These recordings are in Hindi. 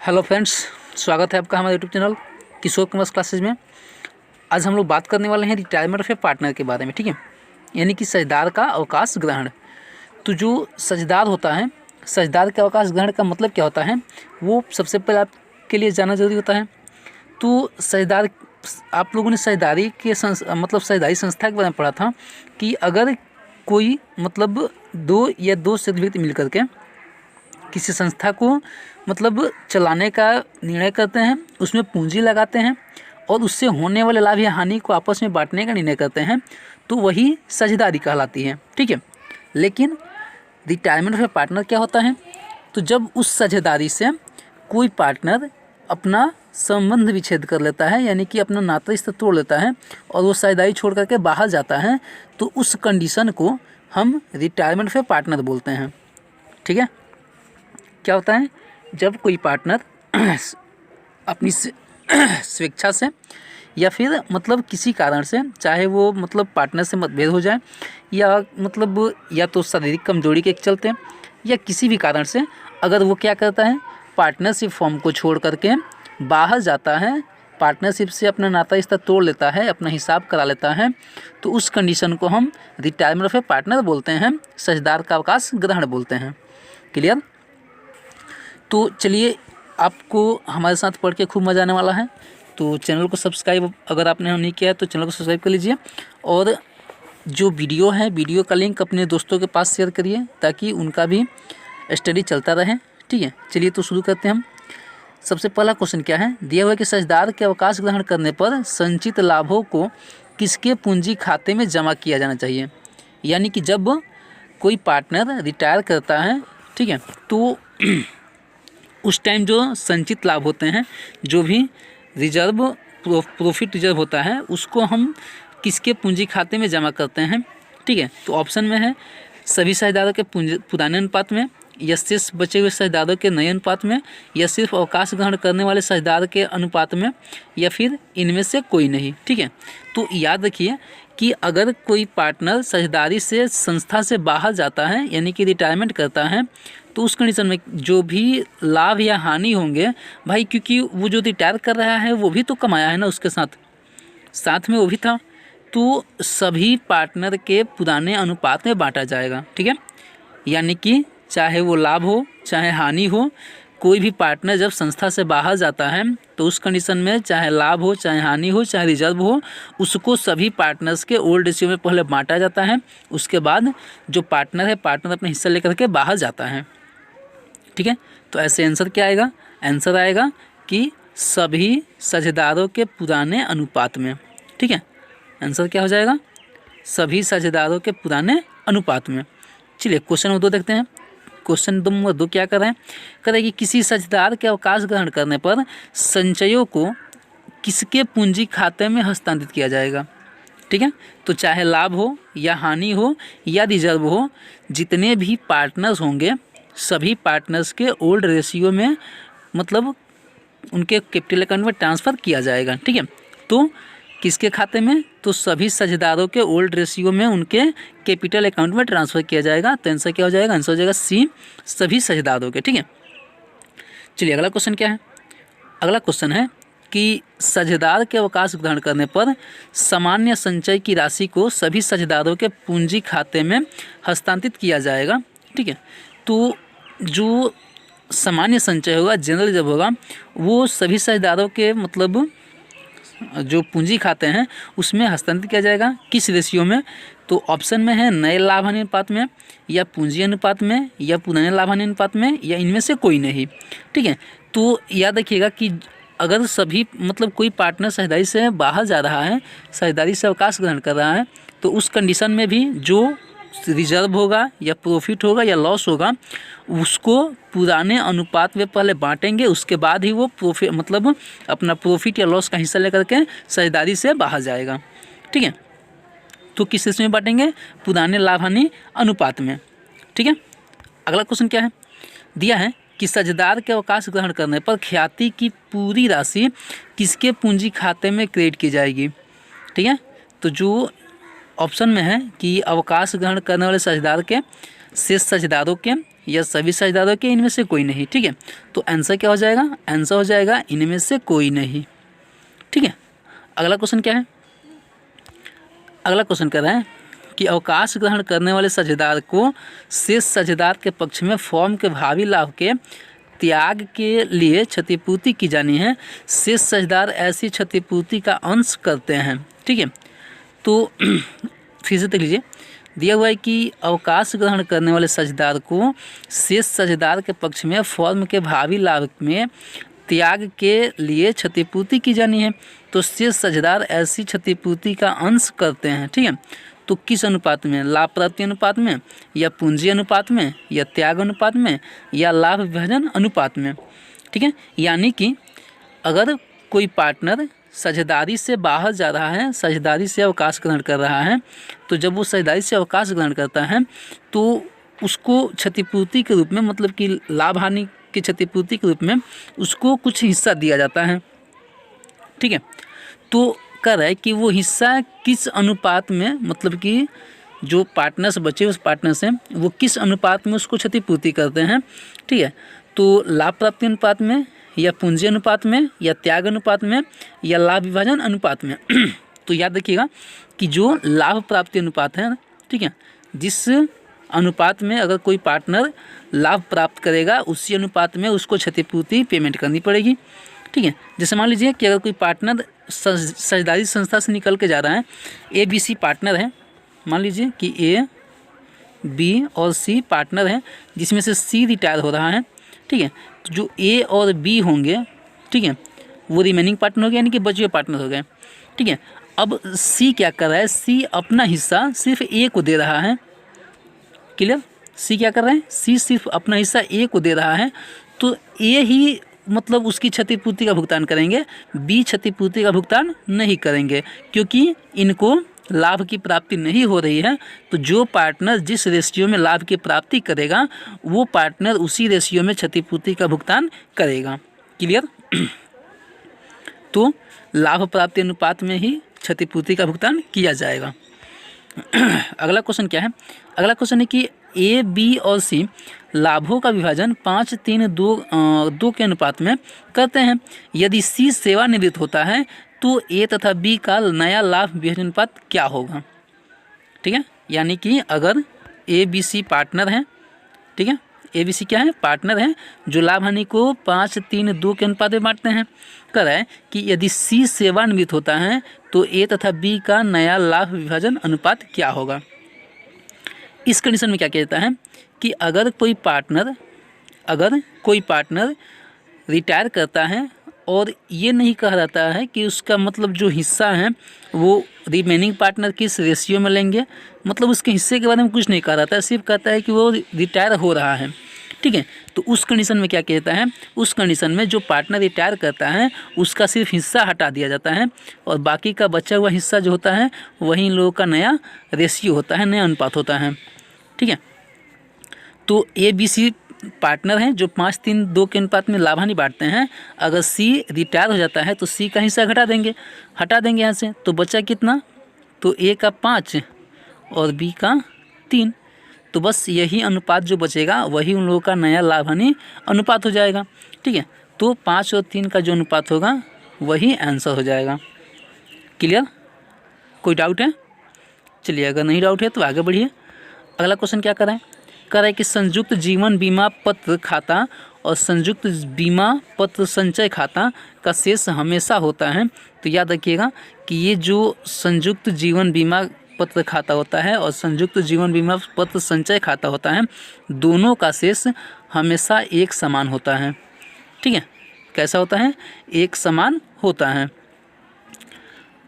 हेलो फ्रेंड्स, स्वागत है आपका हमारे यूट्यूब चैनल किशोर कॉमर्स क्लासेज में। आज हम लोग बात करने वाले हैं रिटायरमेंट ऑफ ए पार्टनर के बारे में, ठीक है। यानी कि साझेदार का अवकाश ग्रहण। तो जो साझेदार होता है, साझेदार के अवकाश ग्रहण का मतलब क्या होता है वो सबसे पहले आपके लिए जानना जरूरी होता है। तो साझेदार, आप लोगों ने साझेदारी के साझेदारी संस्था के बारे में पढ़ा था कि अगर कोई दो या दो से अधिक व्यक्ति मिल करके किसी संस्था को चलाने का निर्णय करते हैं, उसमें पूंजी लगाते हैं और उससे होने वाले लाभ या हानि को आपस में बांटने का निर्णय करते हैं, तो वही साझेदारी कहलाती है, ठीक है। लेकिन रिटायरमेंट ऑफ पार्टनर क्या होता है? तो जब उस साझेदारी से कोई पार्टनर अपना संबंध विच्छेद कर लेता है, यानी कि अपना नाता रिश्ता तोड़ लेता है और वो साझेदारी छोड़ करके बाहर जाता है, तो उस कंडीशन को हम रिटायरमेंट ऑफ पार्टनर बोलते हैं, ठीक है। क्या होता है? जब कोई पार्टनर अपनी स्वेच्छा से या फिर किसी कारण से, चाहे वो पार्टनर से मतभेद हो जाए या तो शारीरिक कमजोरी के चलते या किसी भी कारण से, अगर वो क्या करता है, पार्टनरशिप फॉर्म को छोड़ करके बाहर जाता है, पार्टनरशिप से अपना नाता रिश्ता तोड़ लेता है, अपना हिसाब करा लेता है, तो उस कंडीशन को हम रिटायरमेंट ऑफ ए पार्टनर बोलते हैं, साझेदार का अवकाश ग्रहण बोलते हैं। क्लियर? तो चलिए, आपको हमारे साथ पढ़ के खूब मज़ा आने वाला है। तो चैनल को सब्सक्राइब अगर आपने नहीं किया है तो चैनल को सब्सक्राइब कर लीजिए, और जो वीडियो है, वीडियो का लिंक अपने दोस्तों के पास शेयर करिए ताकि उनका भी स्टडी चलता रहे, ठीक है। चलिए तो शुरू करते हैं हम। सबसे पहला क्वेश्चन क्या है? दिया हुआ कि साझेदार के अवकाश ग्रहण करने पर संचित लाभों को किसके पूंजी खाते में जमा किया जाना चाहिए। यानी कि जब कोई पार्टनर रिटायर करता है, ठीक है, तो उस टाइम जो संचित लाभ होते हैं, जो भी रिजर्व प्रॉफिट रिजर्व होता है, उसको हम किसके पूंजी खाते में जमा करते हैं, ठीक है। तो ऑप्शन में है सभी साझेदारों के पुराने अनुपात में, या शेष बचे हुए साझेदारों के नए अनुपात में, या सिर्फ अवकाश ग्रहण करने वाले साझेदार के अनुपात में, या फिर इनमें से कोई नहीं, ठीक है। तो याद रखिए कि अगर कोई पार्टनर साझेदारी से संस्था से बाहर जाता है, यानी कि रिटायरमेंट करता है, तो उस कंडीशन में जो भी लाभ या हानि होंगे भाई, क्योंकि वो जो रिटायर कर रहा है वो भी तो कमाया है ना, उसके साथ में वो भी था, तो सभी पार्टनर के पुराने अनुपात में बांटा जाएगा, ठीक है। यानी कि चाहे वो लाभ हो चाहे हानि हो, कोई भी पार्टनर जब संस्था से बाहर जाता है तो उस कंडीशन में चाहे लाभ हो चाहे हानि हो चाहे रिजर्व हो, उसको सभी पार्टनर्स के ओल्ड रेशियो में पहले बांटा जाता है। उसके बाद जो पार्टनर है, पार्टनर अपने हिस्सा लेकर के बाहर जाता है, ठीक है। तो ऐसे आंसर क्या आएगा? आंसर आएगा कि सभी साझेदारों के पुराने अनुपात में, ठीक है। आंसर क्या हो जाएगा? सभी साझेदारों के पुराने अनुपात में। चलिए क्वेश्चन नंबर 2 देखते हैं। क्वेश्चन नंबर 2 क्या कर रहे हैं? कह रहे हैं कि किसी साझेदार के अवकाश ग्रहण करने पर संचयों को किसके पूंजी खाते में हस्तांतरित किया जाएगा, ठीक है। तो चाहे लाभ हो या हानि हो या रिजर्व हो, जितने भी पार्टनर्स होंगे सभी पार्टनर्स के ओल्ड रेशियो में उनके कैपिटल अकाउंट में ट्रांसफ़र किया जाएगा, ठीक है। तो किसके खाते में? तो सभी साझेदारों के ओल्ड रेशियो में उनके कैपिटल अकाउंट में ट्रांसफ़र किया जाएगा। तो आंसर क्या हो जाएगा? आंसर हो जाएगा सी, सभी साझेदारों के, ठीक है। चलिए अगला क्वेश्चन क्या है? अगला क्वेश्चन है कि साझेदार के अवकाश ग्रहण करने पर सामान्य संचय की राशि को सभी साझेदारों के पूंजी खाते में हस्तांतरित किया जाएगा, ठीक है। तो जो सामान्य संचय होगा, जनरल रिजर्व होगा, वो सभी साझेदारों के जो पूंजी खाते हैं उसमें हस्तांतरित किया जाएगा। किस रेशियो में? तो ऑप्शन में है नए लाभ हानि अनुपात में, या पूंजी अनुपात में, या पुराने लाभ हानि अनुपात में, या इनमें से कोई नहीं, ठीक है। तो याद रखिएगा कि अगर सभी कोई पार्टनर साझेदारी से बाहर जा रहा है, साझेदारी से अवकाश ग्रहण कर रहा है, तो उस कंडीशन में भी जो रिजर्व होगा या प्रॉफिट होगा या लॉस होगा, उसको पुराने अनुपात में पहले बांटेंगे, उसके बाद ही वो अपना प्रॉफिट या लॉस का हिस्सा लेकर के साझेदारी से बाहर जाएगा, ठीक है। तो किस हिस्से में बांटेंगे? पुराने लाभ हानि अनुपात में, ठीक है। अगला क्वेश्चन क्या है? दिया है कि साझेदार के अवकाश ग्रहण करने पर ख्याति की पूरी राशि किसके पूंजी खाते में क्रेडिट की जाएगी, ठीक है। तो जो ऑप्शन में है कि अवकाश ग्रहण करने वाले साझेदार के शेष साझेदारों के या सभी साझेदारों के इनमें से कोई नहीं। ठीक है, तो आंसर क्या हो जाएगा? आंसर हो जाएगा इनमें से कोई नहीं। ठीक है, अगला क्वेश्चन क्या है? अगला क्वेश्चन कह रहा है कि अवकाश ग्रहण करने वाले साझेदार को शेष साझेदार के पक्ष में फॉर्म के भावी लाभ के त्याग के लिए क्षतिपूर्ति की जानी है। शेष साझेदार ऐसी क्षतिपूर्ति का अंश करते हैं। ठीक है, तो फिर से देख लीजिए, दिया हुआ है कि अवकाश ग्रहण करने वाले साझेदार को शेष साझेदार के पक्ष में फॉर्म के भावी लाभ में त्याग के लिए क्षतिपूर्ति की जानी है। तो शेष साझेदार ऐसी क्षतिपूर्ति का अंश करते हैं। ठीक है, तो किस अनुपात में? लाभ प्राप्ति अनुपात में, या पूंजी अनुपात में, या त्याग अनुपात में, या लाभ विभाजन अनुपात में। ठीक है, यानी कि अगर कोई पार्टनर साझेदारी से बाहर जा रहा है, साझेदारी से अवकाश ग्रहण कर रहा है, तो जब वो साझेदारी से अवकाश ग्रहण करता है तो उसको क्षतिपूर्ति के रूप में, मतलब कि लाभ हानि की क्षतिपूर्ति के रूप में उसको कुछ हिस्सा दिया जाता है। ठीक है, तो कह रहा है कि वो हिस्सा किस अनुपात में, मतलब कि जो पार्टनर्स बचे उस पार्टनर से वो किस अनुपात में उसको क्षतिपूर्ति करते हैं। ठीक है, तो लाभ प्राप्ति अनुपात में, या पूंजी अनुपात में, या त्याग अनुपात में, या लाभ विभाजन अनुपात में। तो याद रखिएगा कि जो लाभ प्राप्ति अनुपात है, ठीक है, जिस अनुपात में अगर कोई पार्टनर लाभ प्राप्त करेगा उसी अनुपात में उसको क्षतिपूर्ति पेमेंट करनी पड़ेगी। ठीक है, जैसे मान लीजिए कि अगर कोई पार्टनर साझेदारी संस्था से निकल के जा रहा है, ABC पार्टनर है, मान लीजिए कि A, B और C पार्टनर हैं, जिसमें से C रिटायर हो रहा है। ठीक है, तो जो A और B होंगे, ठीक है, वो रिमेनिंग पार्टनर हो गए, यानी कि बचे हुए पार्टनर हो गए। ठीक है, अब C क्या कर रहा है? C अपना हिस्सा सिर्फ A को दे रहा है। क्लियर? C क्या कर रहा है? C सिर्फ अपना हिस्सा A को दे रहा है, तो A ही मतलब उसकी क्षतिपूर्ति का भुगतान करेंगे, B क्षतिपूर्ति का भुगतान नहीं करेंगे, क्योंकि इनको लाभ की प्राप्ति नहीं हो रही है। तो जो पार्टनर जिस रेशियो में लाभ की प्राप्ति करेगा वो पार्टनर उसी रेशियो में क्षतिपूर्ति का भुगतान करेगा। क्लियर? तो लाभ प्राप्ति अनुपात में ही क्षतिपूर्ति का भुगतान किया जाएगा। अगला क्वेश्चन क्या है? अगला क्वेश्चन है कि A, B और C लाभों का विभाजन 5-3-2 के अनुपात में करते हैं। यदि C सेवानिवृत्त होता है तो A तथा B का नया लाभ विभाजन अनुपात क्या होगा? ठीक है, यानी कि अगर ABC पार्टनर हैं, ठीक है, ABC क्या है? पार्टनर हैं, जो लाभ हानि को 5-3-2 के अनुपात में बांटते हैं। कह रहा है कि यदि C सेवानिवृत्त होता है तो A तथा B का नया लाभ विभाजन अनुपात क्या होगा? इस कंडीशन में क्या कहता है कि अगर कोई पार्टनर रिटायर करता है और ये नहीं कहा जाता है कि उसका मतलब जो हिस्सा है वो रिमेनिंग पार्टनर किस रेशियो में लेंगे, मतलब उसके हिस्से के बारे में कुछ नहीं कहा जाता है, सिर्फ कहता है कि वो रिटायर हो रहा है। ठीक है, तो उस कंडीशन में क्या कहता है? उस कंडीशन में जो पार्टनर रिटायर करता है उसका सिर्फ हिस्सा हटा दिया जाता है और बाकी का बचा हुआ हिस्सा जो होता है वही इन लोगों का नया रेशियो होता है, नया अनुपात होता है। ठीक है, तो ABC पार्टनर हैं जो 5-3-2 के अनुपात में लाभ हानि बांटते हैं। अगर C रिटायर हो जाता है तो C का हिस्सा हटा देंगे यहाँ से, तो बचा कितना? तो A का 5 और B का 3, तो बस यही अनुपात जो बचेगा वही उन लोगों का नया लाभ हानि अनुपात हो जाएगा। ठीक है, तो 5 और 3 का जो अनुपात होगा वही आंसर हो जाएगा। क्लियर? कोई डाउट है? चलिए, अगर नहीं डाउट है तो आगे बढ़िए। अगला क्वेश्चन क्या कर रहा है? कह रहा है कि संयुक्त जीवन बीमा पत्र खाता और संयुक्त बीमा पत्र संचय खाता का शेष हमेशा होता है। तो याद रखिएगा कि ये जो संयुक्त जीवन बीमा पत्र खाता होता है और संयुक्त जीवन बीमा पत्र संचय खाता होता है, दोनों का शेष हमेशा एक समान होता है। ठीक है, कैसा होता है? एक समान होता है।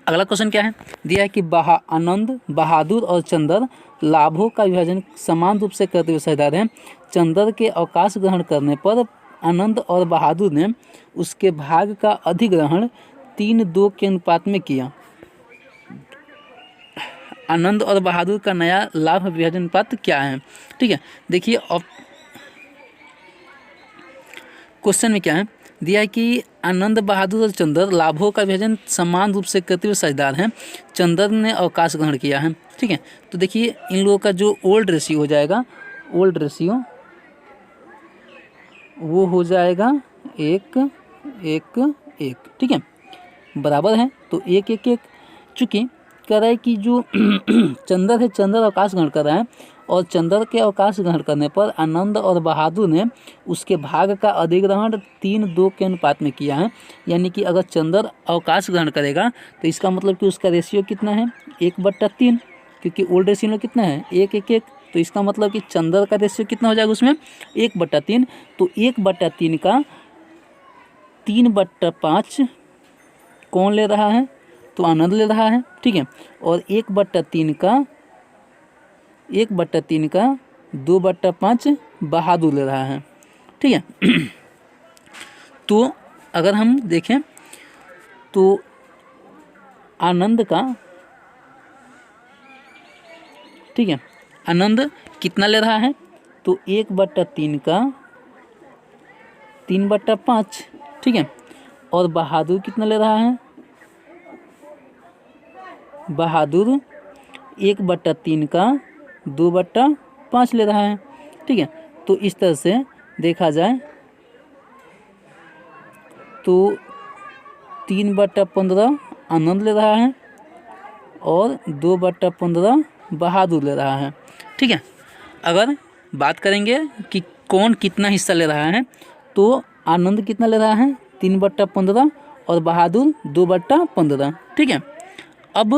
अगला क्वेश्चन क्या है? दिया है कि आनंद, बहादुर और चंदर लाभों का विभाजन समान रूप से करते हुए साझेदार हैं। चंदर के अवकाश ग्रहण करने पर आनंद और बहादुर ने उसके भाग का अधिग्रहण 3-2 के अनुपात में किया। आनंद और बहादुर का नया लाभ विभाजन अनुपात क्या है? ठीक है, देखिए अब क्वेश्चन में क्या है दिया है कि आनंद, बहादुर और चंदर लाभों का विभाजन समान रूप से करते हुए साझेदार हैं। चंदर ने अवकाश ग्रहण किया है। ठीक है, तो देखिए इन लोगों का जो ओल्ड रेशियो हो जाएगा, ओल्ड रेशियो वो हो जाएगा 1 1 1, ठीक है, बराबर है। तो 1 1 1, चूँकि कह रहा है कि जो चंद्र है, चंद्र अवकाश ग्रहण कर रहा है और चंद्र के अवकाश ग्रहण करने पर आनंद और बहादुर ने उसके भाग का अधिग्रहण 3:2 के अनुपात में किया है। यानी कि अगर चंद्र अवकाश ग्रहण करेगा तो इसका मतलब कि उसका रेशियो कितना है, 1/3, क्योंकि ओल्ड रेशियो में कितना है 1 1 1। तो इसका मतलब कि चंद्र का रेशियो कितना हो जाएगा उसमें 1/3। तो 1/3 का 3/5 कौन ले रहा है, तो आनंद ले रहा है, ठीक है। और 1/3 का 2/5 बहादुर ले रहा है, ठीक है। तो अगर हम देखें तो आनंद का, ठीक है, आनंद कितना ले रहा है, तो 1/3 का 3/5, ठीक है। और बहादुर कितना ले रहा है, बहादुर 1/3 का 2/5 ले रहा है, ठीक है। तो इस तरह से देखा जाए तो 3/15 आनंद ले रहा है और 2/15 बहादुर ले रहा है, ठीक है। अगर बात करेंगे कि कौन कितना हिस्सा ले रहा है, तो आनंद कितना ले रहा है 3/15 और बहादुर 2/15, ठीक है। अब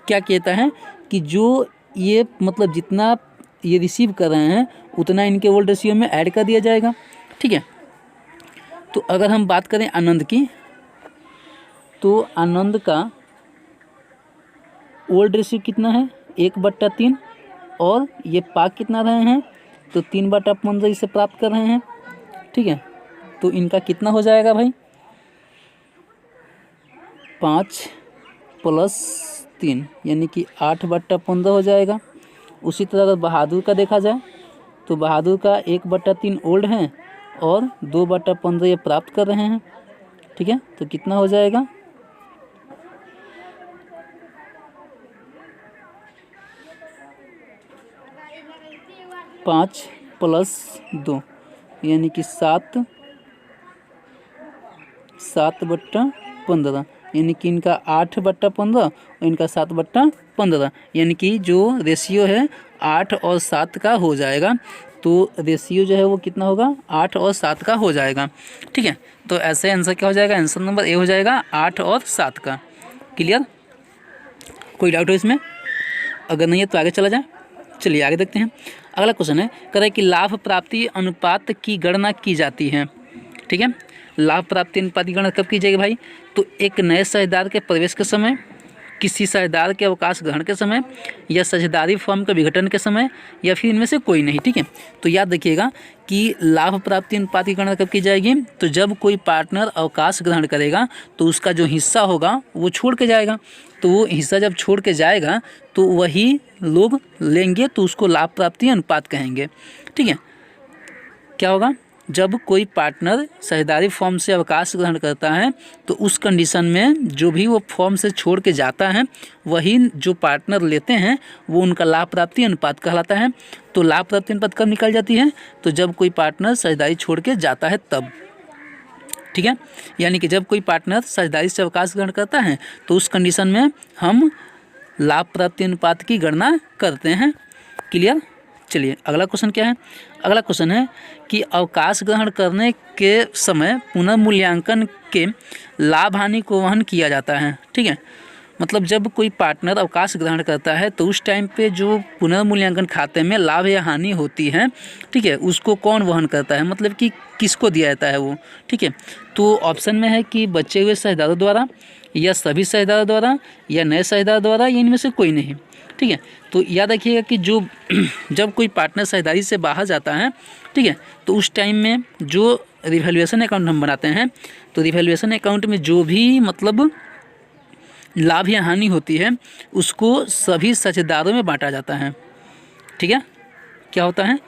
क्या कहता है कि जो ये मतलब जितना ये रिसीव कर रहे हैं उतना इनके ओल्ड रेशियो में ऐड कर दिया जाएगा, ठीक है। तो अगर हम बात करें आनंद की, तो आनंद का ओल्ड रेशियो कितना है 1/3 और ये पाक कितना रहे हैं, तो 3/15 इसे प्राप्त कर रहे हैं, ठीक है। तो इनका कितना हो जाएगा भाई 5 + 3 यानी कि 8/15 हो जाएगा। उसी तरह अगर बहादुर का देखा जाए तो बहादुर का 1/3 ओल्ड है और 2/15 ये प्राप्त कर रहे हैं, ठीक है। तो कितना हो जाएगा 5 + 2 यानी कि 7/15 यानी कि इनका 8/15 और इनका 7/15 यानी कि जो रेशियो है 8 और 7 का हो जाएगा। तो रेशियो जो है वो कितना होगा 8 और 7 का हो जाएगा, ठीक है। तो ऐसे आंसर क्या हो जाएगा, आंसर नंबर ए हो जाएगा 8 और 7 का। क्लियर, कोई डाउट हो इसमें? अगर नहीं है तो आगे चला जाए। चलिए आगे देखते हैं। अगला क्वेश्चन है, कह रहा है कि लाभ प्राप्ति अनुपात की गणना की जाती है, ठीक है। लाभ प्राप्ति अनुपात की गणना कब की जाएगी भाई, तो एक नए साझेदार के प्रवेश के समय, किसी साझेदार के अवकाश ग्रहण के समय, या साझेदारी फॉर्म के विघटन के समय, या फिर इनमें से कोई नहीं, ठीक है। तो याद रखिएगा कि लाभ प्राप्ति अनुपात की गणना कब की जाएगी, तो जब कोई पार्टनर अवकाश ग्रहण करेगा तो उसका जो हिस्सा होगा वो छोड़ के जाएगा। तो वो हिस्सा जब छोड़ के जाएगा तो वही लोग लेंगे, तो उसको लाभ प्राप्ति अनुपात कहेंगे, ठीक है। क्या होगा, जब कोई पार्टनर साझेदारी फॉर्म से अवकाश ग्रहण करता है तो उस कंडीशन में जो भी वो फॉर्म से छोड़ के जाता है वही जो पार्टनर लेते हैं वो उनका लाभ प्राप्ति अनुपात कहलाता है। तो लाभ प्राप्ति अनुपात कब निकल जाती है, तो जब कोई पार्टनर साझेदारी छोड़ के जाता है तब, ठीक है। यानी कि जब कोई पार्टनर साझेदारी से अवकाश ग्रहण करता है तो उस कंडीशन में हम लाभ प्राप्ति अनुपात की गणना करते हैं। क्लियर। चलिए अगला क्वेश्चन क्या है, अगला क्वेश्चन है कि अवकाश ग्रहण करने के समय पुनर्मूल्यांकन के लाभ हानि को वहन किया जाता है, ठीक है। मतलब जब कोई पार्टनर अवकाश ग्रहण करता है तो उस टाइम पे जो पुनर्मूल्यांकन खाते में लाभ या हानि होती है, ठीक है, उसको कौन वहन करता है, मतलब कि किसको दिया जाता है वो, ठीक है। तो ऑप्शन में है कि बचे हुए साझेदारों द्वारा, या सभी साझेदारों द्वारा, या नए साझेदार द्वारा, या इनमें से कोई नहीं, ठीक है। तो याद रखिएगा कि जो जब कोई पार्टनर साझेदारी से बाहर जाता है, ठीक है, तो उस टाइम में जो रिवैल्यूएशन अकाउंट हम बनाते हैं तो रिवैल्यूएशन अकाउंट में जो भी मतलब लाभ या हानि होती है उसको सभी साझेदारों में बांटा जाता है, ठीक है। क्या होता है,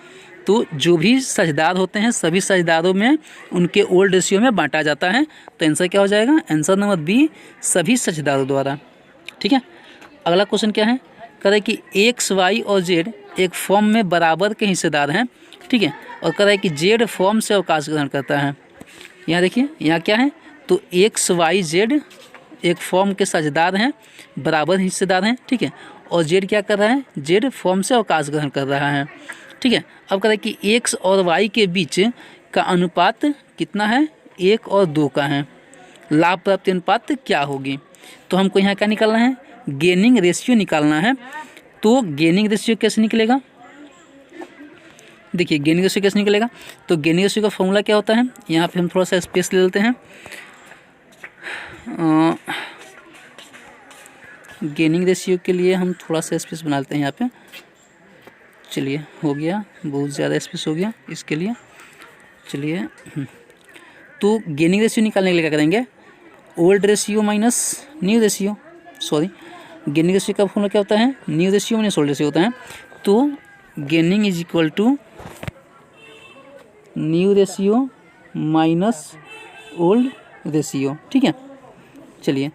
तो जो भी साझेदार होते हैं सभी साझेदारों में उनके ओल्ड रेशियो में बांटा जाता है। तो आंसर क्या हो जाएगा, आंसर नंबर बी, सभी साझेदारों द्वारा, ठीक है। अगला क्वेश्चन क्या है, कह रहा है कि एक्स वाई और जेड एक फॉर्म में बराबर के हिस्सेदार हैं, ठीक है, और कह रहा है कि जेड फॉर्म से अवकाश ग्रहण करता है। यहाँ देखिए यहाँ क्या है, तो एक्स वाई जेड एक फॉर्म के साझेदार हैं, बराबर हिस्सेदार हैं, ठीक है, और जेड क्या कर रहा है, जेड फॉर्म से अवकाश ग्रहण कर रहा है, ठीक है। अब कह रहा है कि एक्स और वाई के बीच का अनुपात कितना है, 1 और 2 का है, लाभ प्राप्ति अनुपात क्या होगी। तो हमको यहाँ क्या निकालना है, गेनिंग रेशियो निकालना है। तो गेनिंग रेशियो कैसे निकलेगा, देखिए गेनिंग रेशियो कैसे निकलेगा, तो गेनिंग रेशियो का फॉर्मूला क्या होता है, यहाँ पे हम थोड़ा सा स्पेस ले लेते हैं। गेनिंग रेशियो के लिए हम थोड़ा सा स्पेस बना लेते हैं यहाँ पे। चलिए हो गया, बहुत ज़्यादा स्पेस हो गया इसके लिए। चलिए तो गेनिंग रेशियो निकालने के लिए क्या करेंगे, old ratio minus new ratio, sorry gaining ratio का फॉर्मूला क्या होता है, new ratio minus old ratio होता है। तो gaining is equal to new ratio minus old ratio, ठीक है। चलिए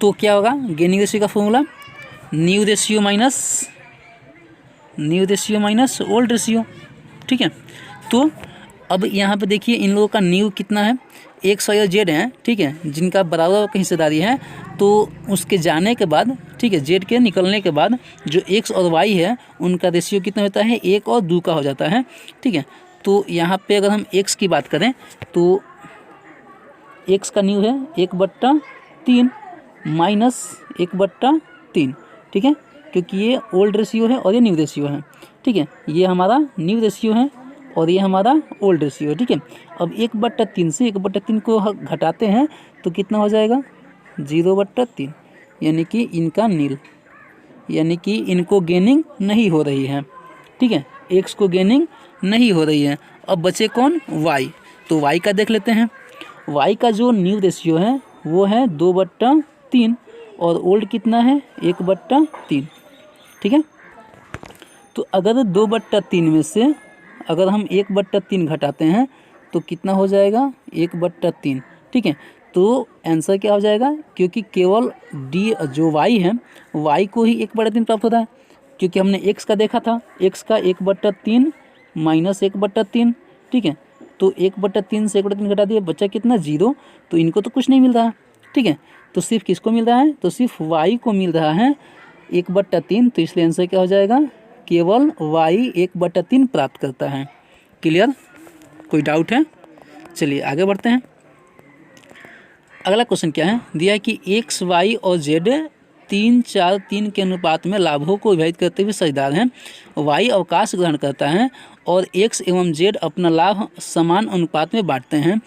तो क्या होगा, गेनिंग रेशियो का formula new ratio minus old ratio, ठीक है। तो अब यहाँ पे देखिए इन लोगों का न्यू कितना है, एक्स वाई और जेड हैं, ठीक है, जिनका बराबर की हिस्सेदारी है। तो उसके जाने के बाद, ठीक है, जेड के निकलने के बाद जो एक्स और वाई है उनका रेशियो कितना होता है, 1 और 2 का हो जाता है, ठीक है। तो यहाँ पे अगर हम एक्स की बात करें तो एक्स का न्यू है 1/3 माइनस 1/3, ठीक है, क्योंकि ये ओल्ड रेशियो है और ये न्यू रेशियो है, ठीक है। ये हमारा न्यू रेशियो है और ये हमारा ओल्ड रेशियो है, ठीक है। अब 1/3 से 1/3 को घटाते हैं तो कितना हो जाएगा, 0/3, यानी कि इनका नील, यानी कि इनको गेनिंग नहीं हो रही है, ठीक है, एक्स को गेनिंग नहीं हो रही है। अब बचे कौन, वाई। तो वाई का देख लेते हैं। वाई का जो न्यू रेशियो है वो है 2/3 और ओल्ड कितना है, 1/3, ठीक है। तो अगर 2/3 में से अगर हम 1/3 घटाते हैं तो कितना हो जाएगा, 1/3, ठीक है। तो आंसर क्या हो जाएगा, क्योंकि केवल डी जो वाई है, वाई को ही 1/3 प्राप्त होता है, क्योंकि हमने एक्स का देखा था, एक्स का 1/3 माइनस 1/3, ठीक है। तो 1/3 से 1/3 घटा दिए, बच्चा कितना, 0। तो इनको तो कुछ नहीं मिल रहा है, ठीक है। तो सिर्फ किसको मिल रहा है, तो सिर्फ वाई को मिल रहा है 1/3। तो इसलिए आंसर क्या हो जाएगा, केवल वाई 1/3 प्राप्त करता है। क्लियर, कोई डाउट है। चलिए आगे बढ़ते हैं। अगला क्वेश्चन क्या है, दिया है कि एक्स वाई और जेड 3-4-3 के अनुपात में लाभों को विभाजित करते हुए साझेदार हैं। वाई अवकाश ग्रहण करता है और एक्स एवं जेड अपना लाभ समान अनुपात में बांटते हैं।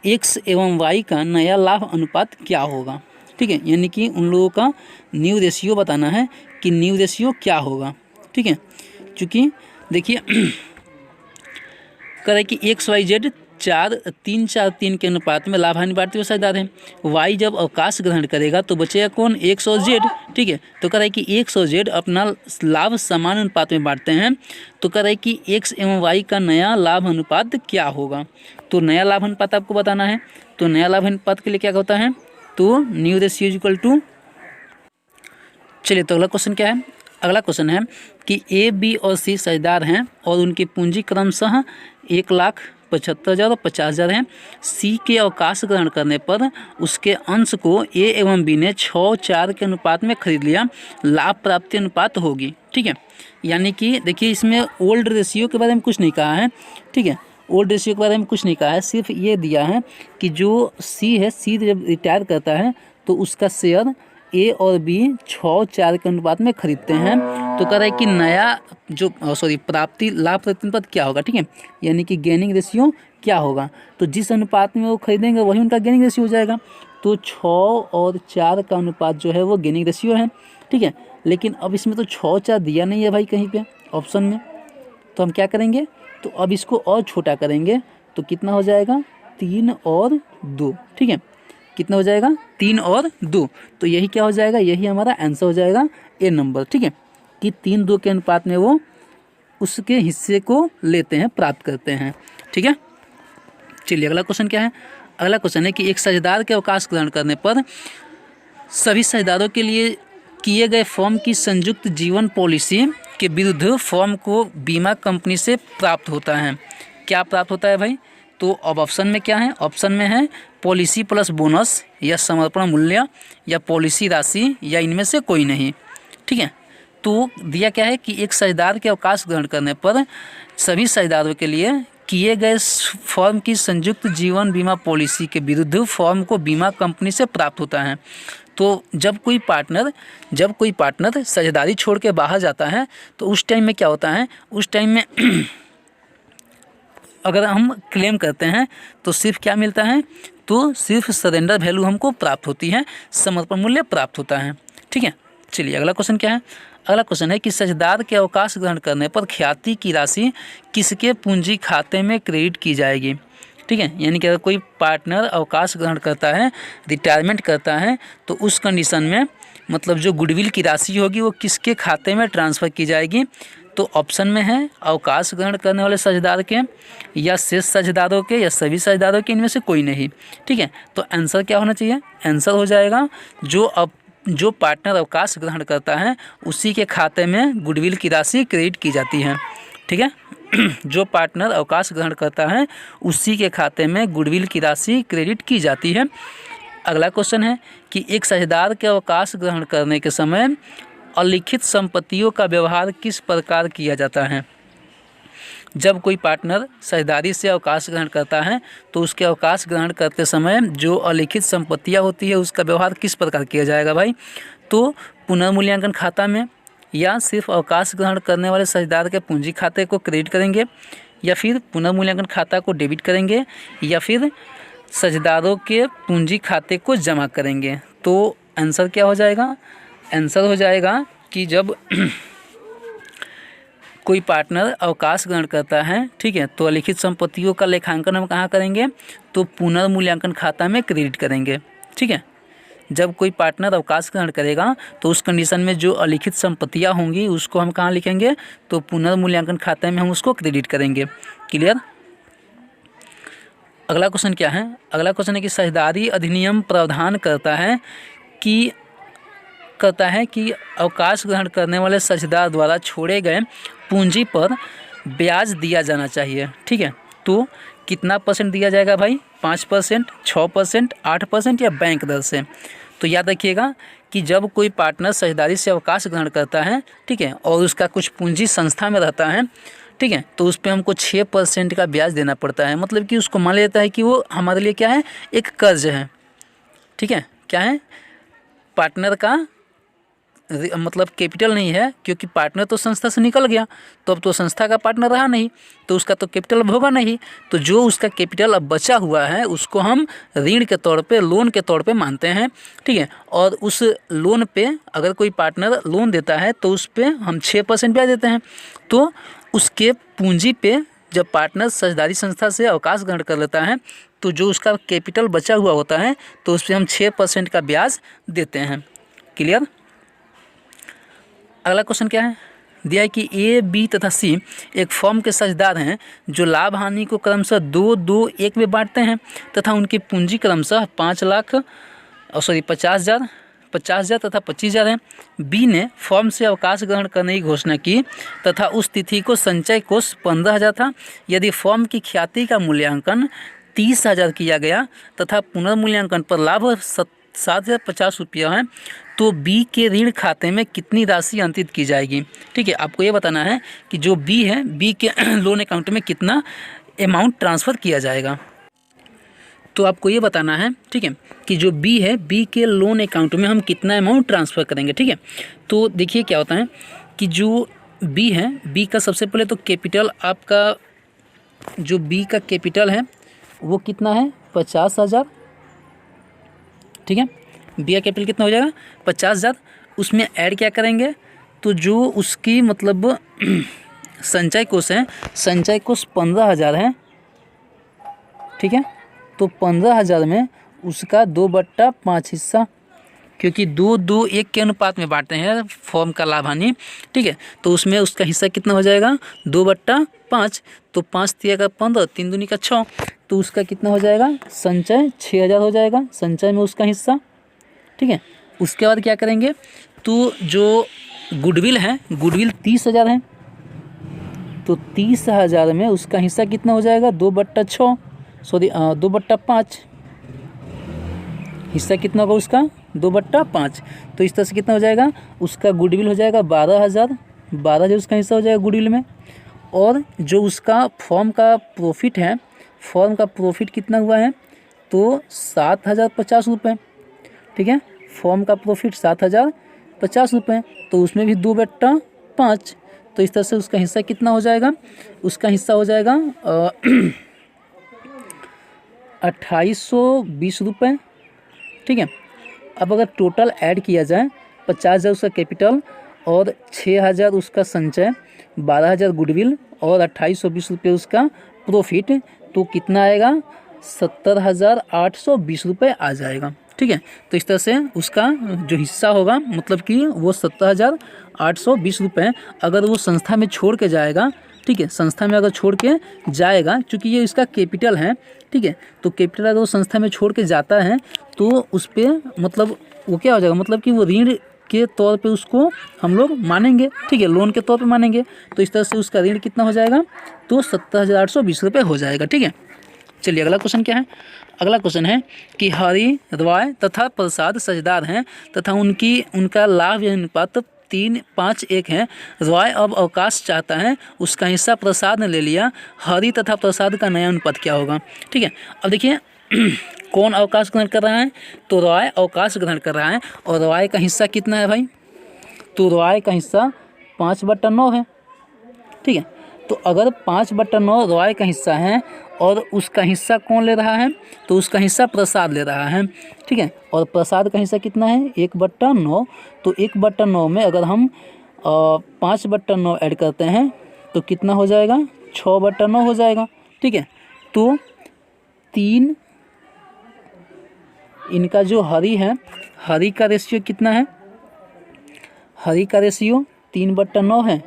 एक्स एवं वाई का नया लाभ अनुपात क्या होगा, ठीक है, यानी कि उन लोगों का न्यू रेशियो बताना है कि न्यू रेशियो क्या होगा, ठीक है। चूँकि देखिए कह रहे कि एक्स वाई जेड 3-4-3 के अनुपात में लाभान्वित बांटते हुए साझेदार हैं। वाई जब अवकाश ग्रहण करेगा तो बचेगा कौन, एक्स और जेड, ठीक है। तो कह रहा है कि एक्स और जेड अपना लाभ समान अनुपात में बांटते हैं। तो कह रहा है कि एक्स एवं वाई का नया लाभ अनुपात क्या होगा। तो नया लाभ अनुपात आपको बताना है। तो नया लाभ अनुपात के लिए क्या होता है, तो न्यू रेशियो इक्वल टू, चलिए तो अगला क्वेश्चन क्या है। अगला क्वेश्चन है कि ए, बी और सी साझेदार हैं और उनकी पूंजी क्रमशः 1,75,000 और 50,000 हैं। सी के अवकाश ग्रहण करने पर उसके अंश को ए एवं बी ने 6-4 के अनुपात में खरीद लिया, लाभ प्राप्ति अनुपात होगी, ठीक है। यानी कि देखिए इसमें ओल्ड रेशियो के बारे में कुछ नहीं कहा है, ठीक है, ओल्ड रेशियो के बारे में कुछ नहीं कहा है, सिर्फ ये दिया है कि जो सी है, सी जब रिटायर करता है तो उसका शेयर ए और बी 6-4 के अनुपात में खरीदते हैं। तो कह रहा है कि नया जो प्राप्ति लाभ प्रतिशत क्या होगा, ठीक है, यानी कि गेनिंग रेशियो क्या होगा। तो जिस अनुपात में वो खरीदेंगे वही उनका गेनिंग रेशियो हो जाएगा। तो 6 और 4 का अनुपात जो है वो गेनिंग रेशियो है, ठीक है। लेकिन अब इसमें तो 6-4 दिया नहीं है भाई कहीं पे ऑप्शन में, तो हम क्या करेंगे, तो अब इसको और छोटा करेंगे तो कितना हो जाएगा, 3 और 2, ठीक है, कितना हो जाएगा, 3 और 2। तो यही क्या हो जाएगा, यही हमारा आंसर हो जाएगा ए नंबर, ठीक है, कि 3-2 के अनुपात में वो उसके हिस्से को लेते हैं, प्राप्त करते हैं, ठीक है। चलिए अगला क्वेश्चन क्या है। अगला क्वेश्चन है कि एक साझेदार के अवकाश ग्रहण करने पर सभी साझेदारों के लिए किए गए फर्म की संयुक्त जीवन पॉलिसी के विरुद्ध फर्म को बीमा कंपनी से प्राप्त होता है। क्या प्राप्त होता है भाई? तो अब ऑप्शन में क्या है? ऑप्शन में है पॉलिसी प्लस बोनस या समर्पण मूल्य या पॉलिसी राशि या इनमें से कोई नहीं। ठीक है, तो दिया क्या है कि एक साझेदार के अवकाश ग्रहण करने पर सभी साझेदारों के लिए किए गए फर्म की संयुक्त जीवन बीमा पॉलिसी के विरुद्ध फर्म को बीमा कंपनी से प्राप्त होता है। तो जब कोई पार्टनर साझेदारी छोड़ के बाहर जाता है तो उस टाइम में क्या होता है? उस टाइम में अगर हम क्लेम करते हैं तो सिर्फ क्या मिलता है? तो सिर्फ सरेंडर वैल्यू हमको प्राप्त होती है, समर्पण मूल्य प्राप्त होता है। ठीक है, चलिए अगला क्वेश्चन क्या है? अगला क्वेश्चन है कि साझेदार के अवकाश ग्रहण करने पर ख्याति की राशि किसके पूंजी खाते में क्रेडिट की जाएगी? ठीक है, यानी कि अगर कोई पार्टनर अवकाश ग्रहण करता है, रिटायरमेंट करता है, तो उस कंडीशन में मतलब जो गुडविल की राशि होगी वो किसके खाते में ट्रांसफ़र की जाएगी? तो ऑप्शन में है अवकाश ग्रहण करने वाले साझेदार के या शेष साझेदारों के या सभी साझेदारों के, इनमें से कोई नहीं। ठीक है, तो आंसर क्या होना चाहिए? आंसर हो जाएगा जो पार्टनर अवकाश ग्रहण करता है उसी के खाते में गुडविल की राशि क्रेडिट की जाती है। ठीक है, जो पार्टनर अवकाश ग्रहण करता है उसी के खाते में गुडविल की राशि क्रेडिट की जाती है। अगला क्वेश्चन है कि एक साझेदार के अवकाश ग्रहण करने के समय अलिखित संपत्तियों का व्यवहार किस प्रकार किया जाता है? जब कोई पार्टनर साझेदारी से अवकाश ग्रहण करता है तो उसके अवकाश ग्रहण करते समय जो अलिखित संपत्तियां होती है उसका व्यवहार किस प्रकार किया जाएगा भाई? तो पुनर्मूल्यांकन खाता में, या सिर्फ अवकाश ग्रहण करने वाले साझेदार के पूंजी खाते को क्रेडिट करेंगे, या फिर पुनर्मूल्यांकन खाता को डेबिट करेंगे, या फिर साझेदारों के पूंजी खाते को जमा करेंगे। तो आंसर क्या हो जाएगा? आंसर हो जाएगा कि जब कोई पार्टनर अवकाश ग्रहण करता है, ठीक है, तो अलिखित संपत्तियों का लेखांकन हम कहाँ करेंगे? तो पुनर्मूल्यांकन खाता में क्रेडिट करेंगे। ठीक है, जब कोई पार्टनर अवकाश ग्रहण करेगा तो उस कंडीशन में जो अलिखित संपत्तियां होंगी उसको हम कहाँ लिखेंगे? तो पुनर्मूल्यांकन खाते में हम उसको क्रेडिट करेंगे। क्लियर? अगला क्वेश्चन क्या है? अगला क्वेश्चन है कि साझेदारी अधिनियम प्रावधान करता है कि अवकाश ग्रहण करने वाले साझेदार द्वारा छोड़े गए पूंजी पर ब्याज दिया जाना चाहिए। ठीक है, तो कितना परसेंट दिया जाएगा भाई? 5%, 6%, 8% या बैंक दर से? तो याद रखिएगा कि जब कोई पार्टनर साझेदारी से अवकाश ग्रहण करता है, ठीक है, और उसका कुछ पूंजी संस्था में रहता है, ठीक है, तो उस पर हमको 6% का ब्याज देना पड़ता है। मतलब कि उसको मान लेता है कि वो हमारे लिए क्या है? एक कर्ज है। ठीक है, क्या है? पार्टनर का मतलब कैपिटल नहीं है, क्योंकि पार्टनर तो संस्था से निकल गया, तो अब तो संस्था का पार्टनर रहा नहीं, तो उसका तो कैपिटल अब होगा नहीं। तो जो उसका कैपिटल अब बचा हुआ है उसको हम ऋण के तौर पे, लोन के तौर पे मानते हैं। ठीक है, और उस लोन पे अगर कोई पार्टनर लोन देता है तो उस पर हम 6% ब्याज देते हैं। तो उसके पूंजी पे जब पार्टनर साझेदारी संस्था से अवकाश ग्रहण कर लेता है तो जो उसका कैपिटल बचा हुआ होता है तो उस पर हम 6% का ब्याज देते हैं। क्लियर? अगला क्वेश्चन क्या है? दिया है कि ए, बी तथा सी एक फर्म के साझेदार हैं जो लाभ हानि को क्रमशः 2-2-1 में बांटते हैं तथा उनकी पूंजी क्रमशः 50,000 तथा 25,000 है। बी ने फर्म से अवकाश ग्रहण करने की घोषणा की तथा उस तिथि को संचय कोष 15,000 था। यदि फर्म की ख्याति का मूल्यांकन 30,000 किया गया तथा पुनर्मूल्यांकन पर लाभ 7,050 रुपया है, तो बी के ऋण खाते में कितनी राशि अंतरित की जाएगी? ठीक है, आपको ये बताना है कि जो बी है, बी के लोन अकाउंट में कितना अमाउंट ट्रांसफ़र किया जाएगा। तो आपको ये बताना है, ठीक है, कि जो बी है, बी के लोन अकाउंट में हम कितना अमाउंट ट्रांसफ़र करेंगे। ठीक है, तो देखिए क्या होता है कि जो बी है, बी का सबसे पहले तो कैपिटल, आपका जो बी का कैपिटल है वो कितना है? 50,000। ठीक है, बी का कैपिटल कितना हो जाएगा? 50,000। उसमें ऐड क्या करेंगे? तो जो उसकी मतलब संचय कोष है, संचय कोष 15,000 है। ठीक है, तो 15,000 में उसका 2/5 हिस्सा, क्योंकि 2-2-1 के अनुपात में बांटते हैं फर्म का लाभ हानि। ठीक है, तो उसमें उसका हिस्सा कितना हो जाएगा? 2/5। तो 5 × 15, 3 दूनी का 6, तो उसका कितना हो जाएगा? संचय 6,000 हो जाएगा, संचय में उसका हिस्सा। ठीक है, उसके बाद क्या करेंगे? तो जो गुडविल है, गुडविल 30,000 है, तो 30,000 में उसका हिस्सा कितना हो जाएगा 2/6, सॉरी 2/5, हिस्सा कितना होगा उसका 2/5। तो इस तरह से कितना हो जाएगा उसका गुडविल हो जाएगा 12,000 उसका हिस्सा हो जाएगा गुडविल में। और जो उसका फॉर्म का प्रॉफिट है, फॉर्म का प्रॉफिट कितना हुआ है तो 7,050 रुपये, ठीक है। फॉर्म का प्रॉफिट 7,050 रुपये, तो उसमें भी 2/5। तो इस तरह से उसका हिस्सा कितना हो जाएगा, उसका हिस्सा हो जाएगा 2,820 रुपये, ठीक है। अब अगर टोटल ऐड किया जाए 50,000 उसका कैपिटल और 6,000 उसका संचय, 12,000 गुडविल और 2,820 रुपये उसका प्रॉफिट, तो कितना आएगा 70,820 रुपये आ जाएगा, ठीक है। तो इस तरह से उसका जो हिस्सा होगा मतलब कि वो 70,820 रुपये अगर वो संस्था में छोड़ के जाएगा, ठीक है, संस्था में अगर छोड़ के जाएगा, क्योंकि ये इसका कैपिटल है, ठीक है। तो कैपिटल अगर वो संस्था में छोड़ के जाता है तो उस पर मतलब वो क्या हो जाएगा, मतलब कि वो ऋण के तौर पे उसको हम लोग मानेंगे, ठीक है, लोन के तौर पे मानेंगे। तो इस तरह से उसका ऋण कितना हो जाएगा तो 70,820 रुपये हो जाएगा, ठीक है। चलिए अगला क्वेश्चन क्या है। अगला क्वेश्चन है कि हरि, रॉय तथा प्रसाद साझेदार हैं तथा उनका लाभ या अनुपात 3-5-1 है। रॉय अब अवकाश चाहता है, उसका हिस्सा प्रसाद ने ले लिया, हरि तथा प्रसाद का नया अनुपात क्या होगा, ठीक है। अब देखिए कौन अवकाश ग्रहण कर रहा है, तो रॉय अवकाश ग्रहण कर रहा है और रॉय का हिस्सा कितना है भाई, तो रॉय का हिस्सा 5/9 है, ठीक है। तो अगर 5/9 रॉय का हिस्सा है और उसका हिस्सा कौन ले रहा है, तो उसका हिस्सा प्रसाद ले रहा है, ठीक है। और प्रसाद का हिस्सा कितना है 1/9, तो 1/9 में अगर हम 5/9 ऐड करते हैं तो कितना हो जाएगा 6/9 हो जाएगा, ठीक है। तो 3 इनका जो हरि है, हरि का रेशियो कितना है, हरि का रेशियो 3/9 है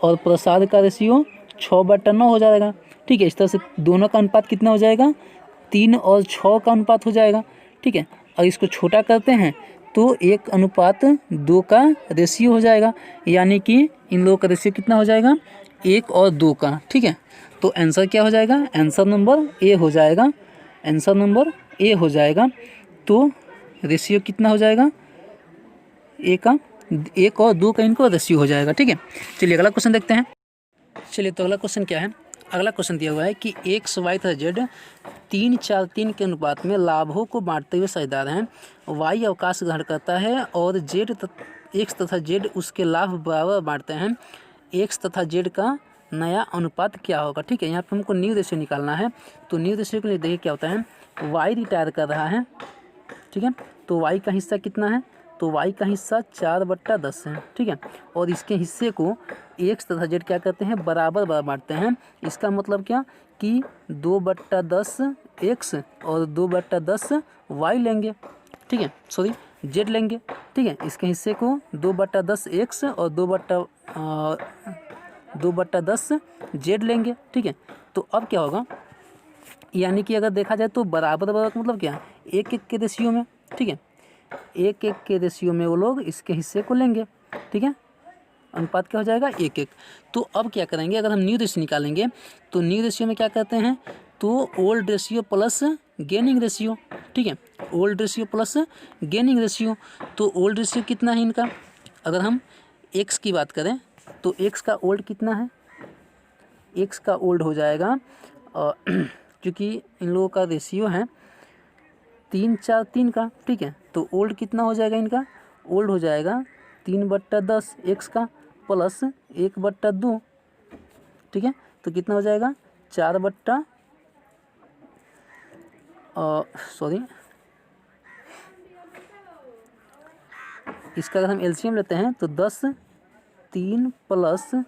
और प्रसाद का रेशियो 6/9 हो जाएगा, ठीक है। इस तरह से दोनों का अनुपात कितना हो जाएगा 3 और 6 का अनुपात हो जाएगा, ठीक है। और इसको छोटा करते हैं तो 1:2 का रेशियो हो जाएगा, यानी कि इन लोगों का रेशियो कितना हो जाएगा 1 और 2 का, ठीक है। तो आंसर क्या हो जाएगा, आंसर नंबर ए हो जाएगा, आंसर नंबर ए हो जाएगा। तो रेशियो कितना हो जाएगा ए का, 1 और 2 का इनको रेशियो हो जाएगा, ठीक है। चलिए अगला क्वेश्चन देखते हैं। चलिए तो अगला क्वेश्चन क्या है। अगला क्वेश्चन दिया हुआ है कि एक्स वाई तथा जेड 3-4-3 के अनुपात में लाभों को बांटते हुए साझेदार हैं। वाई अवकाश ग्रहण करता है और एक्स तथा जेड उसके लाभ बराबर बांटते हैं। एक्स तथा जेड का नया अनुपात क्या होगा, ठीक है। यहाँ पे हमको न्यू रेशियो निकालना है। तो न्यू रेशियो के लिए देखिए क्या होता है, वाई रिटायर कर रहा है, ठीक है। तो वाई का हिस्सा कितना है, तो वाई का हिस्सा 4/10 है, ठीक है। और इसके हिस्से को एक्स तथा जेड क्या करते हैं बराबर बांटते हैं। इसका मतलब क्या कि 2/10 एक्स और 2/10 वाई लेंगे, ठीक है, सॉरी जेड लेंगे, ठीक है। इसके हिस्से को 2/10 एक्स और 2/10 जेड लेंगे, ठीक है। तो अब क्या होगा, यानी कि अगर देखा जाए तो बराबर का मतलब क्या है 1-1 के रेशियो में, ठीक है, 1-1 के रेशियो में वो लोग इसके हिस्से को लेंगे, ठीक है। अनुपात क्या हो जाएगा 1-1। तो अब क्या करेंगे, अगर हम न्यू रेशियो निकालेंगे तो न्यू रेशियो में क्या करते हैं, तो old ratio plus gaining ratio, ठीक है, old ratio plus gaining ratio. तो ओल्ड रेशियो कितना है इनका, अगर हम एक्स की बात करें तो एक्स का ओल्ड कितना है, एक्स का ओल्ड हो जाएगा क्योंकि इन लोगों का रेशियो है 3-4-3 का, ठीक है। तो ओल्ड कितना हो जाएगा इनका, ओल्ड हो जाएगा 3/10 एक्स का प्लस 1/2, ठीक है। तो कितना हो जाएगा 4 सॉरी इसका अगर हम एलसीएम लेते हैं तो 10 3 +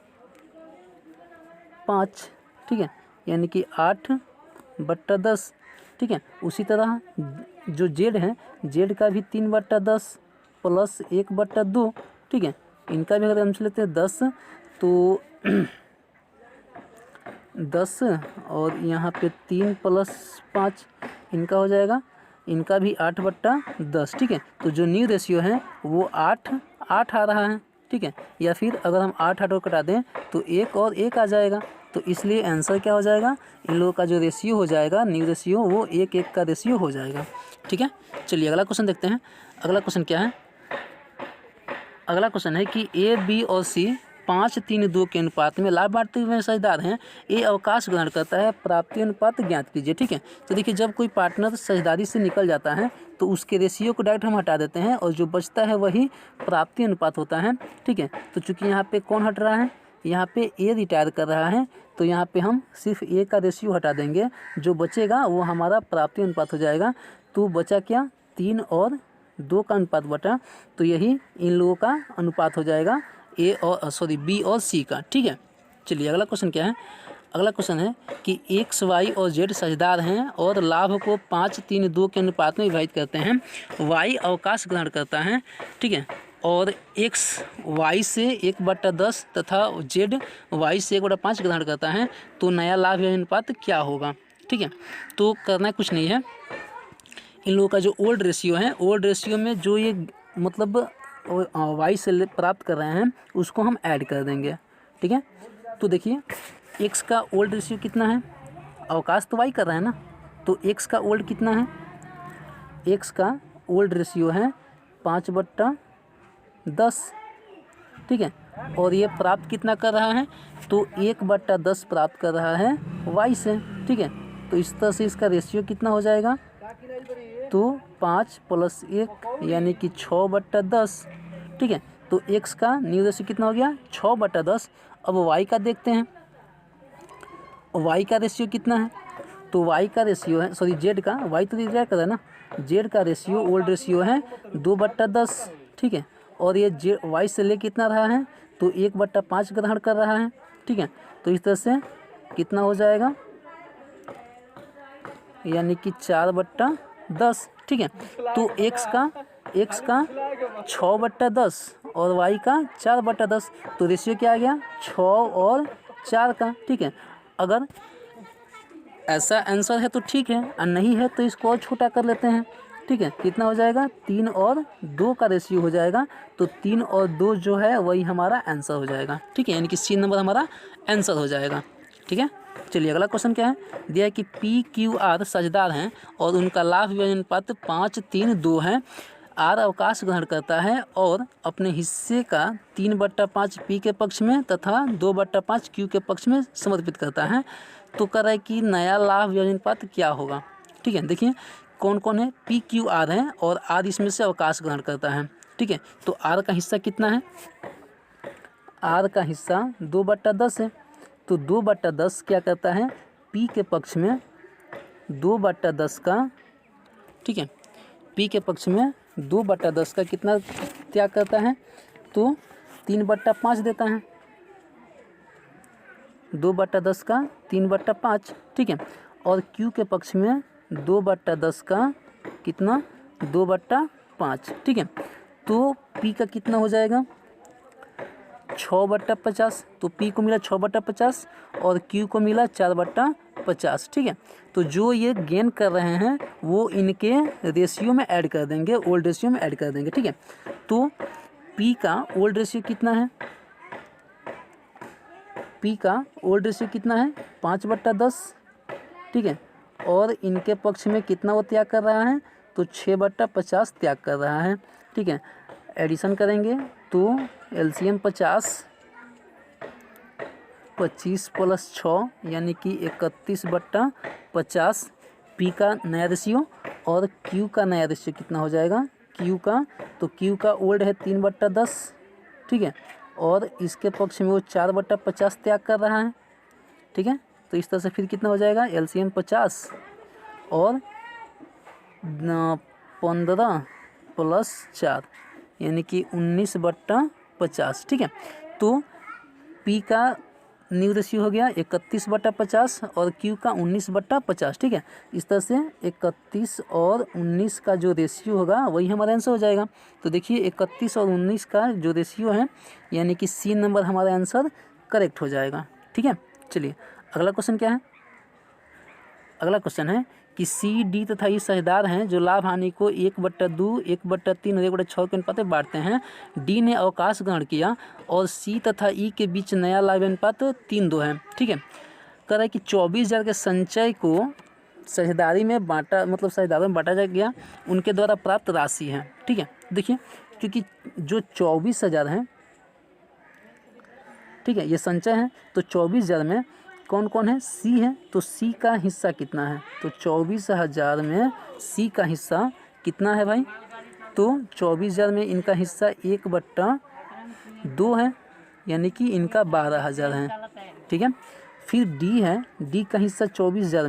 5, ठीक है, यानी कि 8/10, ठीक है। उसी तरह जो जेड है, जेड का भी 3/10 प्लस 1/2, ठीक है। इनका भी अगर हम लेते हैं 10 तो 10 और यहाँ पे 3 + 5 इनका हो जाएगा, इनका भी 8/10, ठीक है। तो जो न्यू रेशियो है वो 8 8 आ रहा है, ठीक है। या फिर अगर हम 8 8 और कटा दें तो 1 और 1 आ जाएगा, तो इसलिए आंसर क्या हो जाएगा, इन लोगों का जो रेशियो हो जाएगा न्यू रेशियो, वो 1 1 का रेशियो हो जाएगा, ठीक है। चलिए अगला क्वेश्चन देखते हैं। अगला क्वेश्चन क्या है, अगला क्वेश्चन है कि ए बी और सी 5 3 2 के अनुपात में लाभ बांटते हुए साझेदार हैं। ए अवकाश ग्रहण करता है, प्राप्ति अनुपात ज्ञात कीजिए, ठीक है। तो देखिए जब कोई पार्टनर साझेदारी से निकल जाता है तो उसके रेशियो को डायरेक्ट हम हटा देते हैं और जो बचता है वही प्राप्ति अनुपात होता है, ठीक है। तो चूंकि यहाँ पे कौन हट रहा है, यहाँ पे ए रिटायर कर रहा है, तो यहाँ पे हम सिर्फ ए का रेशियो हटा देंगे, जो बचेगा वो हमारा प्राप्ति अनुपात हो जाएगा। तो बचा क्या, 3 और 2 का अनुपात बटा, तो यही इन लोगों का अनुपात हो जाएगा ए और बी और सी का, ठीक है। चलिए अगला क्वेश्चन क्या है, अगला क्वेश्चन है कि एक्स वाई और जेड साझेदार हैं और लाभ को 5 3 2 के अनुपात में विभाजित करते हैं। वाई अवकाश ग्रहण करता है, ठीक है, और एक्स वाई से 1/10 तथा जेड वाई से 1/5 ग्रहण करता है, तो नया लाभ या अनुपात क्या होगा, ठीक है। तो करना कुछ नहीं है, इन लोगों का जो ओल्ड रेशियो है, ओल्ड रेशियो में जो ये मतलब वाई से प्राप्त कर रहे हैं उसको हम ऐड कर देंगे, ठीक है। तो देखिए एक्स का ओल्ड रेशियो कितना है, अवकाश तो वाई कर रहा है ना, तो एक्स का ओल्ड कितना है, एक्स का ओल्ड रेशियो है 5/10, ठीक है। और ये प्राप्त कितना कर रहा है, तो 1/10 प्राप्त कर रहा है वाई से, ठीक है। तो इस तरह से इसका रेशियो कितना हो जाएगा, तो 5 + 1 यानी कि 6/10, ठीक है। तो एक्स का न्यू रेशियो कितना हो गया, 6/10। अब वाई का देखते हैं, वाई का रेशियो कितना है, तो वाई का रेशियो है, जेड का, वाई तो रिटायर कर रहा है ना, जेड का रेशियो ओल्ड रेशियो है 2/10, ठीक है। और ये जे वाई से ले कितना रहा है, तो 1/5 ग्रहण कर रहा है, ठीक है। तो इस तरह से कितना हो जाएगा, यानी कि 4/10, ठीक है। तो एक्स का 6/10 और वाई का 4/10, तो रेशियो क्या आ गया, 6 और 4 का, ठीक है। अगर ऐसा आंसर है तो ठीक है, और नहीं है तो इसको और छोटा कर लेते हैं, ठीक है। कितना हो जाएगा, 3 और 2 का रेशियो हो जाएगा, तो 3 और 2 जो है वही हमारा आंसर हो जाएगा, ठीक है। यानी कि सी नंबर हमारा आंसर हो जाएगा, ठीक है। चलिए अगला क्वेश्चन क्या है, दिया है कि पी क्यू आर साझेदार हैं और उनका लाभ विभाजन अनुपात 5 3 2 है। आर अवकाश ग्रहण करता है और अपने हिस्से का 3/5 पी के पक्ष में तथा 2/5 क्यू के पक्ष में समर्पित करता है। तो कह रहा है कि नया लाभ विभाजन अनुपात क्या होगा, ठीक है। देखिए कौन कौन है, पी क्यू आर है और आर इसमें से अवकाश ग्रहण करता है, ठीक है। तो आर का हिस्सा कितना है, आर का हिस्सा 2/10 है, तो 2/10 क्या करता है, पी के पक्ष में 2/10 का, ठीक है, पी के पक्ष में 2/10 का कितना त्याग करता है, तो 3/5 देता है, 2/10 का 3/5, ठीक है। और क्यू के पक्ष में 2/10 का कितना, 2/5, ठीक है। तो पी का कितना हो जाएगा, 6/50, तो पी को मिला 6/50 और क्यू को मिला 4/50, ठीक है। तो जो ये गेन कर रहे हैं वो इनके रेशियो में ऐड कर देंगे, ओल्ड रेशियो में ऐड कर देंगे, ठीक है। तो पी का ओल्ड रेशियो कितना है, पी का ओल्ड रेशियो कितना है, 5/10, ठीक है। और इनके पक्ष में कितना वो त्याग कर रहा है, तो 6/50 त्याग कर रहा है, ठीक है। एडिशन करेंगे तो एलसीएम 25 + 6 यानी कि 31/50 पी का नया रेशियो, और क्यू का नया रेशियो कितना हो जाएगा, क्यू का, तो क्यू का ओल्ड है 3/10, ठीक है। और इसके पक्ष में वो 4/50 त्याग कर रहा है, ठीक है। तो इस तरह से फिर कितना हो जाएगा, एलसीएम 50 और 15 + 4 यानी कि 19/50, ठीक है। तो पी का न्यू रेशियो हो गया 31/50 और क्यू का 19/50, ठीक है। इस तरह से 31 और 19 का जो रेशियो होगा वही हमारा आंसर हो जाएगा। तो देखिए 31 और 19 का जो रेशियो है यानी कि सी नंबर हमारा आंसर करेक्ट हो जाएगा, ठीक है। चलिए अगला क्वेश्चन क्या है, अगला क्वेश्चन है कि सी, डी तथा ई साझेदार हैं जो लाभ हानि को 1/2, 1/3 और 1/6 के अनुपात में बांटते हैं। डी ने अवकाश ग्रहण किया और सी तथा ई के बीच नया लाभ अनुपात 3:2 है। ठीक है, कह रहा है कि 24,000 के संचय को साझेदारी में बांटा, मतलब साझेदारों में बांटा जा गया, उनके द्वारा प्राप्त राशि है। ठीक है, देखिए क्योंकि जो 24,000 हैं, ठीक है, ये संचय है, तो 24,000 में कौन कौन है? सी है, तो सी का हिस्सा कितना है? तो 24,000 में सी का हिस्सा कितना है भाई? तो 24,000 में इनका हिस्सा 1/2 है, यानी कि इनका 12,000 है। ठीक है, फिर डी है, डी का हिस्सा 24,000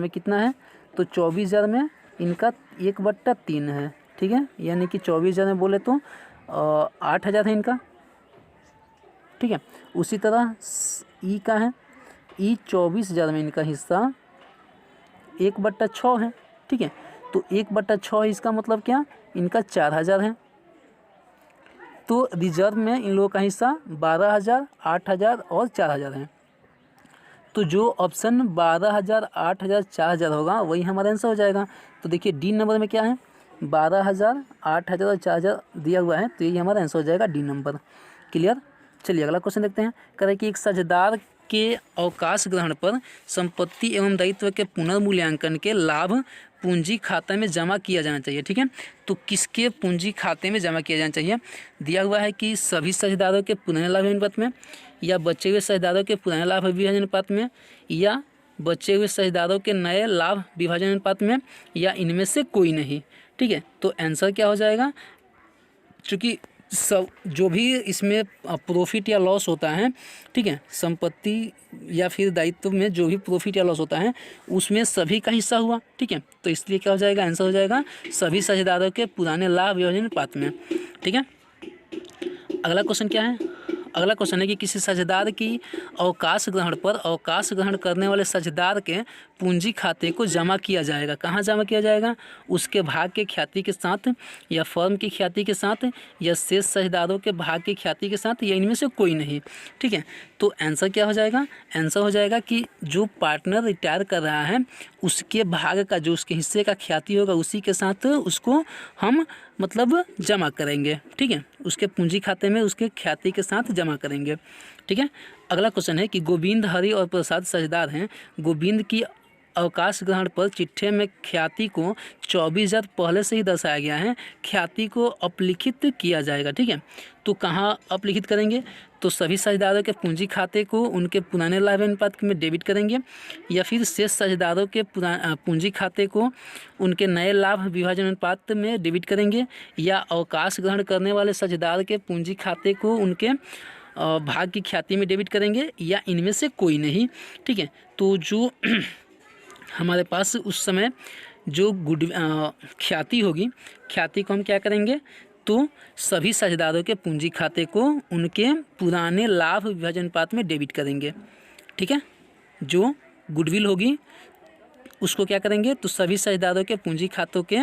में कितना है? तो 24,000 में इनका 1/3 है। ठीक है, यानी कि 24,000 में बोले तो 8,000 है इनका। ठीक है, उसी तरह ई का है, ई 24,000 में इनका हिस्सा 1/6 है। ठीक है, तो 1/6 इसका मतलब क्या? इनका 4,000 है। तो रिजर्व में इन लोगों का हिस्सा 12,000, 8,000 और 4,000 है। तो जो ऑप्शन 12,000, 8,000, 4,000 होगा वही हमारा आंसर हो जाएगा। तो देखिए डी नंबर में क्या है? 12,000, 8,000 और 4,000 दिया हुआ है, तो यही हमारा आंसर हो जाएगा डी नंबर। क्लियर? चलिए अगला क्वेश्चन देखते हैं। कह रहा है कि एक साझेदार के अवकाश ग्रहण पर संपत्ति एवं दायित्व के पुनर्मूल्यांकन के लाभ पूंजी खाता में जमा किया जाना चाहिए। ठीक है, तो किसके पूंजी खाते में जमा किया जाना चाहिए? दिया हुआ है कि सभी साझेदारों के पुराने लाभ अनुपात में, या बचे हुए साझेदारों के पुराने लाभ विभाजन अनुपात में, या बचे हुए साझेदारों के नए लाभ विभाजन अनुपात में, या इनमें से कोई नहीं। ठीक है, तो आंसर क्या हो जाएगा? चूँकि सब जो भी इसमें प्रॉफिट या लॉस होता है, ठीक है, संपत्ति या फिर दायित्व में जो भी प्रॉफिट या लॉस होता है उसमें सभी का हिस्सा हुआ। ठीक है, तो इसलिए क्या हो जाएगा? आंसर हो जाएगा सभी साझेदारों के पुराने लाभ विभाजन अनुपात में। ठीक है, अगला क्वेश्चन क्या है? अगला क्वेश्चन है कि किसी साझेदार की अवकाश ग्रहण पर अवकाश ग्रहण करने वाले साझेदार के पूंजी खाते को जमा किया जाएगा। कहाँ जमा किया जाएगा? उसके भाग के ख्याति के साथ, या फर्म की ख्याति के साथ, या शेष साझेदारों के भाग की ख्याति के साथ, या इनमें से कोई नहीं। ठीक है, तो आंसर क्या हो जाएगा? आंसर हो जाएगा कि जो पार्टनर रिटायर कर रहा है उसके भाग का, जो उसके हिस्से का ख्याति होगा उसी के साथ उसको हम मतलब जमा करेंगे। ठीक है, उसके पूंजी खाते में उसके ख्याति के साथ जमा करेंगे। ठीक है, अगला क्वेश्चन है कि गोविंद, हरि और प्रसाद साझेदार हैं। गोविंद की अवकाश ग्रहण पर चिट्ठे में ख्याति को 24,000 पहले से ही दर्शाया गया है, ख्याति को अपलिखित किया जाएगा। ठीक है, तो कहाँ अपलिखित करेंगे? तो सभी साझेदारों के पूंजी खाते को उनके पुराने लाभ अनुपात में डेबिट करेंगे, या फिर शेष साझेदारों के पूंजी खाते को उनके नए लाभ विभाजन अनुपात में डेबिट करेंगे, या अवकाश ग्रहण करने वाले साझेदार के पूंजी खाते को उनके भाग की ख्याति में डेबिट करेंगे, या इनमें से कोई नहीं। ठीक है, तो जो हमारे पास उस समय जो ख्याति होगी, ख्याति को हम क्या करेंगे? तो सभी साझेदारों के पूंजी खाते को उनके पुराने लाभ विभाजन अनुपात में डेबिट करेंगे। ठीक है, जो गुडविल होगी उसको क्या करेंगे? तो सभी साझेदारों के पूंजी खातों के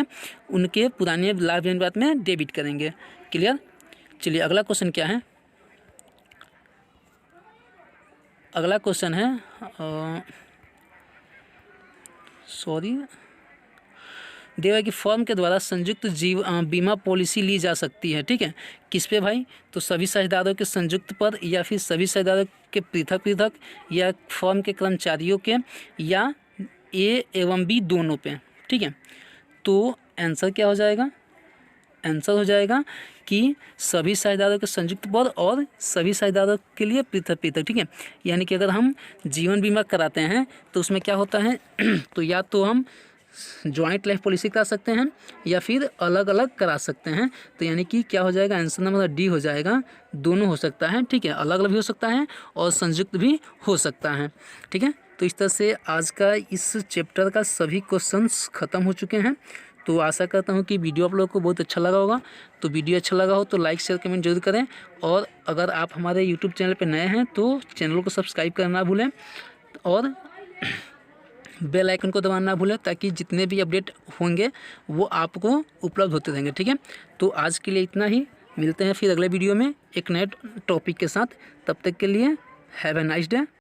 उनके पुराने लाभ विभाजन अनुपात में डेबिट करेंगे। क्लियर? चलिए अगला क्वेश्चन क्या है? अगला क्वेश्चन है देवा की फर्म के द्वारा संयुक्त बीमा पॉलिसी ली जा सकती है। ठीक है, किस पे भाई? तो सभी साझेदारों के संयुक्त पर, या फिर सभी साझेदारों के पृथक पृथक, या फर्म के कर्मचारियों के, या ए एवं बी दोनों पे। ठीक है, तो आंसर क्या हो जाएगा? आंसर हो जाएगा कि सभी साझेदारों के संयुक्त पर और सभी साझेदारों के लिए पृथक पृथक। ठीक है, यानी कि अगर हम जीवन बीमा कराते हैं तो उसमें क्या होता है तो या तो हम जॉइंट लाइफ पॉलिसी करा सकते हैं या फिर अलग अलग करा सकते हैं। तो यानी कि क्या हो जाएगा? आंसर नंबर डी हो जाएगा। दोनों हो सकता है। ठीक है, अलग अलग भी हो सकता है और संयुक्त भी हो सकता है। ठीक है, तो इस तरह से आज का इस चैप्टर का सभी क्वेश्चंस ख़त्म हो चुके हैं। तो आशा करता हूँ कि वीडियो आप लोगों को बहुत अच्छा लगा होगा। तो वीडियो अच्छा लगा हो तो लाइक शेयर कमेंट जरूर करें, और अगर आप हमारे यूट्यूब चैनल पर नए हैं तो चैनल को सब्सक्राइब करना ना भूलें, और बेल आइकन को दबाना ना भूलें, ताकि जितने भी अपडेट होंगे वो आपको उपलब्ध होते रहेंगे। ठीक है, तो आज के लिए इतना ही। मिलते हैं फिर अगले वीडियो में एक नए टॉपिक के साथ। तब तक के लिए हैव ए नाइस डे।